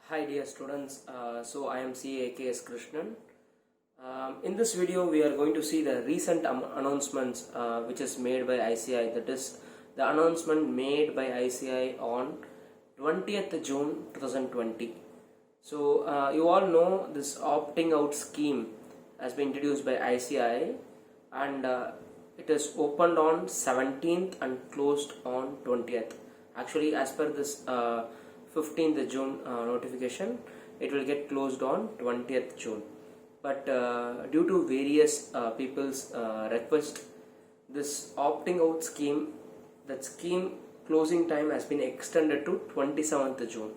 Hi dear students, so I am CAKS Krishnan. In this video we are going to see the recent announcements which is made by ICI, that is the announcement made by ICI on 20th June 2020. So you all know this opting out scheme has been introduced by ICI and it is opened on 17th and closed on 20th. Actually, as per this 15th June notification, it will get closed on 20th June. But due to various people's request, this opting out scheme, that scheme closing time has been extended to 27th June.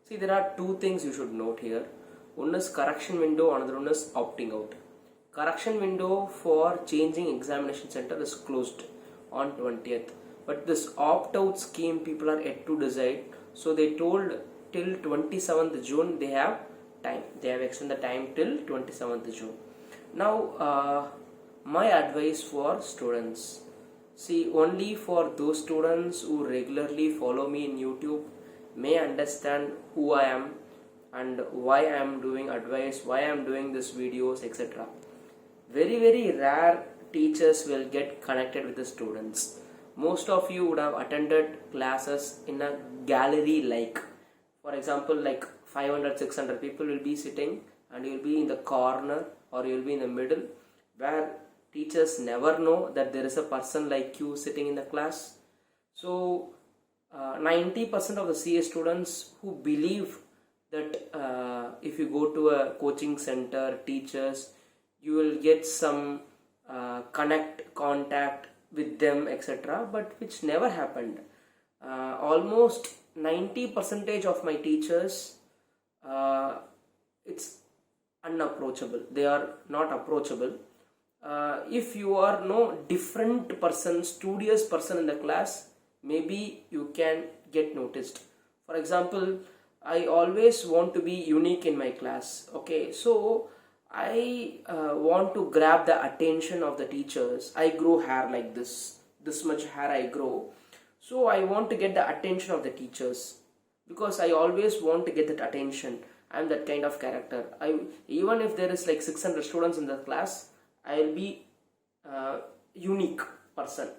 See, there are two things you should note here. One is correction window, another one is opting out. Correction window for changing examination center is closed on 20th. But this opt out scheme, people are yet to decide. So they told till 27th June they have time. They have extended the time till 27th June. Now, my advice for students. See, only for those students who regularly follow me in YouTube may understand who I am and why I am doing advice, why I am doing these videos, etc. Very rare teachers will get connected with the students. Most of you would have attended classes in a gallery like. For example, like 500-600 people will be sitting and you will be in the corner or you will be in the middle, where teachers never know that there is a person like you sitting in the class. So 90% of the CA students who believe that if you go to a coaching center, teachers, you will get some contact with them, etc., but which never happened. Almost 90% of my teachers, it's unapproachable. They are not approachable. If you are no different person, studious person in the class, maybe you can get noticed. For example, I always want to be unique in my class. Okay, so I want to grab the attention of the teachers. I grow hair like this much hair I grow. So I want to get the attention of the teachers because I always want to get that attention. I am that kind of character. Even if there is like 600 students in the class, I will be unique person.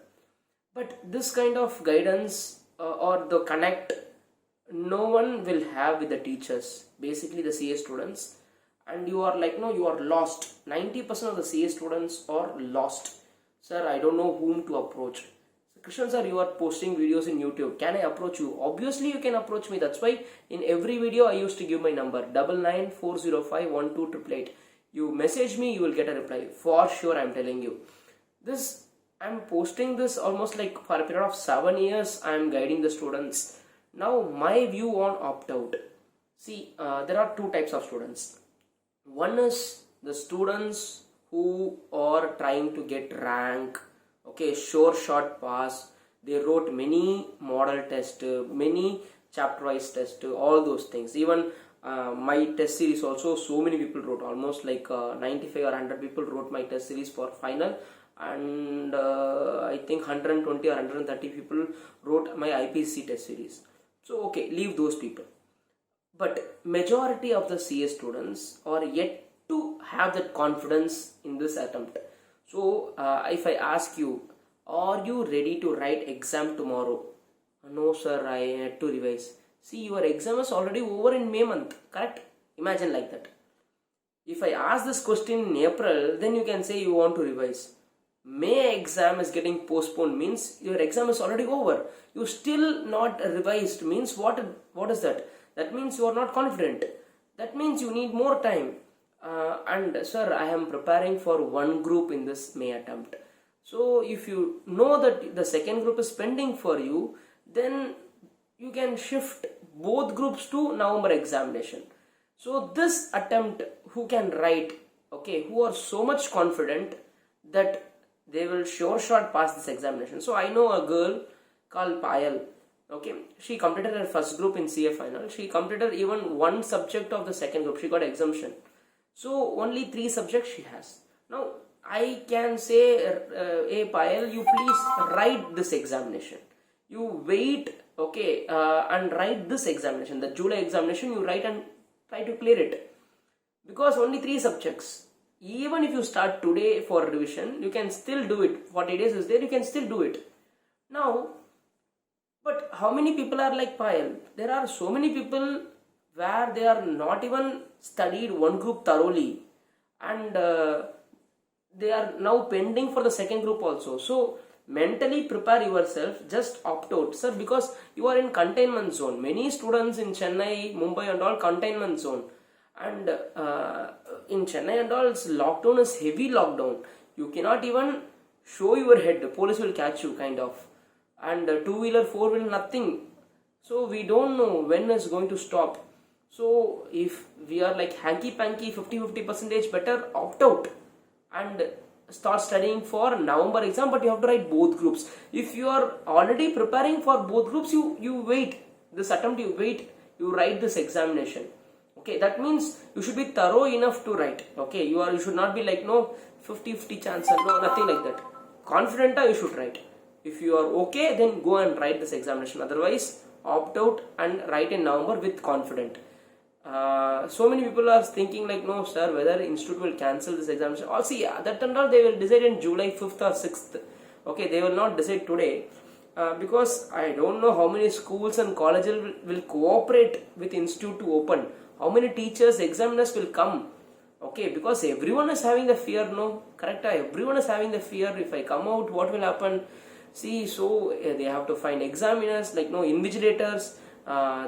But this kind of guidance or the connect, no one will have with the teachers, basically the CA students. And you are like, no, you are lost. 90% of the CA students are lost. Sir, I don't know whom to approach. So, Krishnan sir, you are posting videos in YouTube. Can I approach you? Obviously, you can approach me. That's why in every video, I used to give my number 9940512888. You message me, you will get a reply. For sure, I am telling you. This, I am posting this almost like for a period of 7 years. I am guiding the students. Now, my view on opt-out. See, there are two types of students. One is the students who are trying to get rank, okay, sure short pass. They wrote many model test, many chapter wise test, all those things. Even my test series also, so many people wrote, almost like 95 or 100 people wrote my test series for final, and I think 120 or 130 people wrote my IPC test series. So okay, leave those people. But majority of the CA students are yet to have that confidence in this attempt. So if I ask you, are you ready to write exam tomorrow? No sir, I had to revise. See, your exam is already over in May month, correct? Imagine like that. If I ask this question in April, then you can say you want to revise. May exam is getting postponed means your exam is already over. You still not revised means what is that? That means you are not confident. That means you need more time. And sir, I am preparing for one group in this May attempt. So if you know that the second group is pending for you, then you can shift both groups to November examination. So this attempt, who can write, okay, who are so much confident that they will sure shot pass this examination. So I know a girl called Payal. Okay, she completed her first group in CA final. She completed even one subject of the second group. She got exemption. So only 3 subjects she has. Now I can say, hey Payal, you please write this examination. You wait, okay, and write this examination, the July examination. You write and try to clear it, because only 3 subjects. Even if you start today for revision, you can still do it. 40 days is there, you can still do it now. But how many people are like Payal? There are so many people where they are not even studied one group thoroughly, and they are now pending for the second group also. So mentally prepare yourself, just opt out, sir, because you are in containment zone. Many students in Chennai, Mumbai and all, containment zone. And in Chennai and all, lockdown is heavy lockdown. You cannot even show your head, the police will catch you kind of. And two-wheeler, four-wheeler, nothing. So we don't know when it's going to stop. So if we are like hanky-panky, 50-50%, better opt out and start studying for November exam. But you have to write both groups. If you are already preparing for both groups, you wait this attempt, you wait, you write this examination. Okay, that means you should be thorough enough to write. Okay, you should not be like, no, 50-50 chance, no, nothing like that. Confident you should write. If you are okay, then go and write this examination. Otherwise, opt out and write in November with confident. So many people are thinking like, no sir, whether institute will cancel this examination. Also, yeah, that and all they will decide in July 5th or 6th. Okay, they will not decide today. Because I don't know how many schools and colleges will cooperate with institute to open. How many teachers, examiners will come. Okay, because everyone is having the fear, no? Correct? Everyone is having the fear. If I come out, what will happen? See, so they have to find examiners, like no invigilators.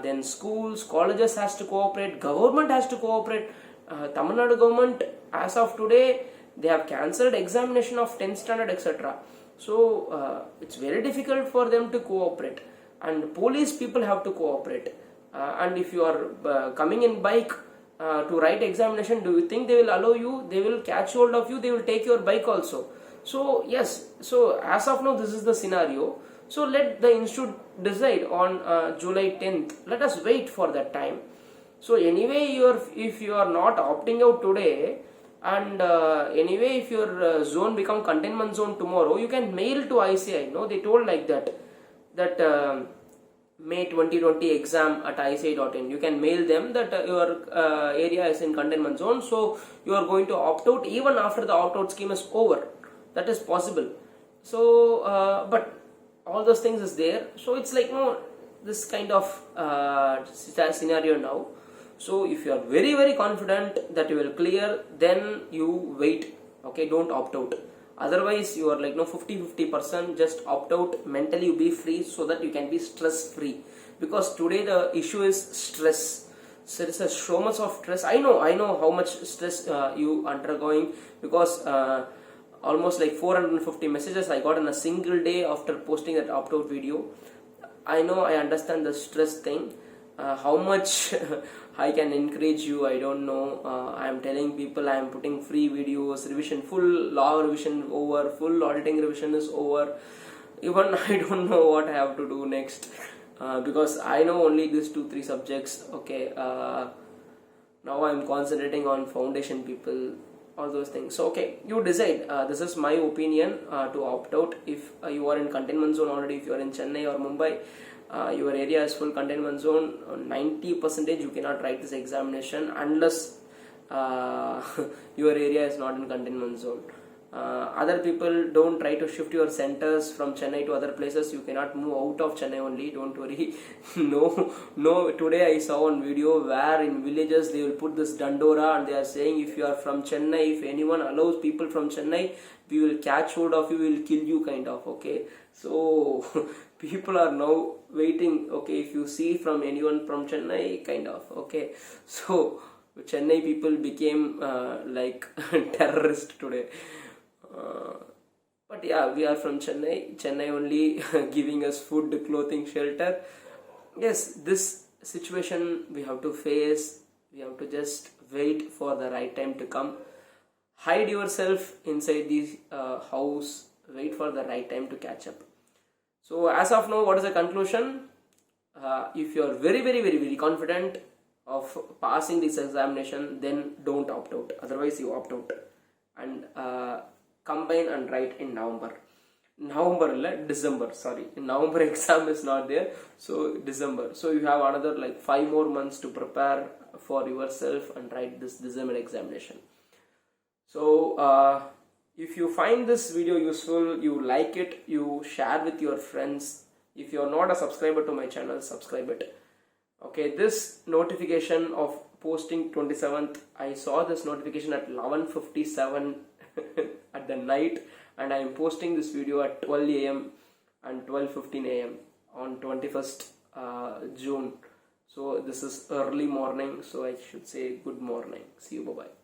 Then schools, colleges has to cooperate, government has to cooperate. Tamil Nadu government, as of today, they have cancelled examination of 10th standard, etc. So it's very difficult for them to cooperate, and police people have to cooperate. And if you are coming in bike to write examination, do you think they will allow you? They will catch hold of you, they will take your bike also. So yes, so as of now this is the scenario. So let the institute decide on July 10th. Let us wait for that time. So anyway, if you are not opting out today, and anyway if your zone become containment zone tomorrow, you can mail to ICI. No, they told like that May 2020 exam at ICI.in. You can mail them that your area is in containment zone, so you are going to opt out even after the opt out scheme is over. That is possible. So but all those things is there. So it's like no, this kind of scenario now. So if you are very very confident that you will clear, then you wait. Okay, don't opt out. Otherwise you are like no 50-50%, just opt out. Mentally you be free so that you can be stress free, because today the issue is stress. So there is so much of stress. I know how much stress you undergoing, because almost like 450 messages I got in a single day after posting that opt out video. I know, I understand the stress thing. How much I can encourage you, I don't know. I am telling people I am putting free videos, revision, full law revision over, full auditing revision is over. Even I don't know what I have to do next, because I know only these 2-3 subjects. Okay, now I am concentrating on foundation people, all those things. So okay, you decide. This is my opinion to opt out. If you are in containment zone already, if you are in Chennai or Mumbai, your area is full containment zone, 90% you cannot write this examination unless your area is not in containment zone. Other people, don't try to shift your centers from Chennai to other places. You cannot move out of Chennai only, don't worry. No, today I saw one video where in villages they will put this dandora and they are saying if you are from Chennai, if anyone allows people from Chennai, we will catch hold of you, we will kill you kind of. Okay, so people are now waiting. Okay, if you see from anyone from Chennai kind of. Okay, so Chennai people became like terrorist today. But yeah, we are from Chennai only giving us food, clothing, shelter. Yes, this situation we have to face. We have to just wait for the right time to come. Hide yourself inside the house. Wait for the right time to catch up. So as of now, what is the conclusion? If you are very, very, very, very confident of passing this examination, then don't opt out. Otherwise, you opt out and combine and write in November. November illa December, sorry, in November exam is not there, so December. So you have another like 5 more months to prepare for yourself and write this December examination. So if you find this video useful, you like it, you share with your friends. If you are not a subscriber to my channel, subscribe it. Okay, this notification of posting 27th, I saw this notification at 11:57 at the night, and I am posting this video at 12 a.m. and 12:15 a.m. on 21st June. So this is early morning, so I should say good morning. See you, bye bye.